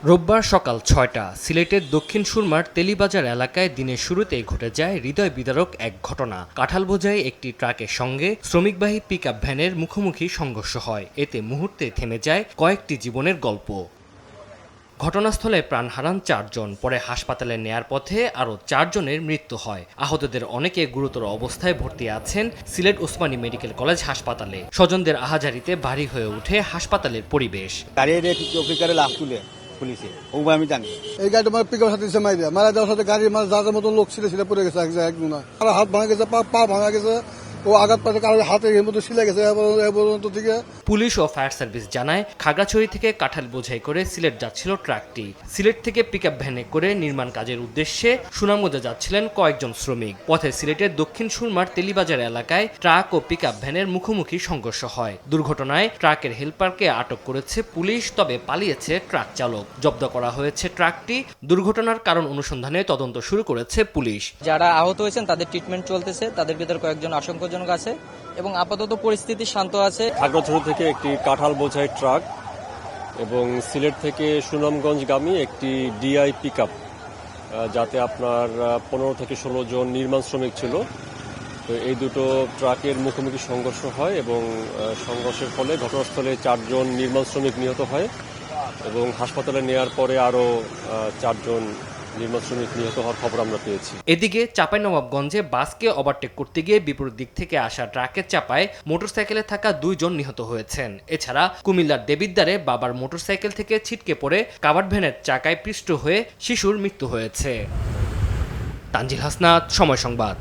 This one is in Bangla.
রোববার সকাল ৬টা সিলেটের দক্ষিণ সুরমার তেলিবাজার এলাকায় দিনের শুরুতেই ঘটে যায় হৃদয় বিদারক এক ঘটনা। কাঁঠাল বোঝাই একটি ট্রাকের সঙ্গে শ্রমিকবাহী পিকআপ ভ্যানের মুখোমুখি সংঘর্ষ হয়। এতে মুহূর্তে থেমে যায় কয়েকটি জীবনের গল্প। ঘটনাস্থলে প্রাণ হারান ৪ জন, পরে হাসপাতালে নেয়ার পথে আরও ৪ জনের মৃত্যু হয়। আহতদের অনেকে গুরুতর অবস্থায় ভর্তি আছেন সিলেট ওসমানী মেডিকেল কলেজ হাসপাতালে। স্বজনদের আহাজারিতে ভারী হয়ে ওঠে হাসপাতালের পরিবেশ। পুলিশে আমি জানি এই গাড়িটা আমার পিকআপ সাথে মারা যাওয়ার সাথে গাড়ির মানে যার মতো লোক ছিল সেটা পড়ে গেছে একজন। আর হাত ভাঙা গেছে, পা ভাঙা গেছে, ও আঘাত পাচ্ছে, কারো হাতের মতো ছিলে গেছে পর্যন্ত থেকে। পুলিশ ও ফায়ার সার্ভিস জানায় খাগড়াছড়ি থেকে কাঁঠাল বোঝাই করে সিলেট যাচ্ছিল ট্রাকটি। সিলেট থেকে পিকআপ ভ্যানে করে নির্মাণ কাজের উদ্দেশ্যে সুনামগঞ্জে যাচ্ছিলেন কয়েকজন শ্রমিক। পথে সিলেটের দক্ষিণ সুরমার তেলিবাজার এলাকায় ট্রাক ও পিকআপ ভ্যানের মুখোমুখি সংঘর্ষ হয়। দুর্ঘটনায় ট্রাকের হেলপারকে আটক করেছে পুলিশ, তবে পালিয়েছে ট্রাক চালক। জব্দ করা হয়েছে ট্রাকটি। দুর্ঘটনার কারণ অনুসন্ধানে তদন্ত শুরু করেছে পুলিশ। যারা আহত হয়েছেন তাদের ট্রিটমেন্ট চলতেছে, তাদের ভিতর কয়েকজন আশঙ্কাজনক আছে এবং আপাতত পরিস্থিতি শান্ত আছে। খাগড়াছড়ি থেকে একটি কাঁঠাল বোঝাই ট্রাক এবং সিলেট থেকে সুনামগঞ্জগামী একটি ডিআই পিকআপ, যাতে আপনার 15 থেকে 16 জন নির্মাণ শ্রমিক ছিল। তো এই দুটো ট্রাকের মুখোমুখি সংঘর্ষ হয় এবং সংঘর্ষের ফলে ঘটনাস্থলে 4 জন নির্মাণ শ্রমিক নিহত হয় এবং হাসপাতালে নেয়ার পরে আরও 4 জন নির্মাণ শ্রমিক নিহত হওয়ার খবর আমরা পেয়েছি। এদিকে চাঁপাইনবাবগঞ্জে বাসকে ওভারটেক করতে গিয়ে বিপরীত দিক থেকে আসা ট্রাকের চাপায় মোটরসাইকেলে থাকা 2 জন নিহত হয়েছেন। এছাড়া কুমিল্লার দেবিদ্বারে বাবার মোটরসাইকেল থেকে ছিটকে পড়ে কাভার্ড ভ্যানের চাকায় পিষ্ট হয়ে শিশুর মৃত্যু হয়েছে। তানজিল হাসনাত, সময় সংবাদ।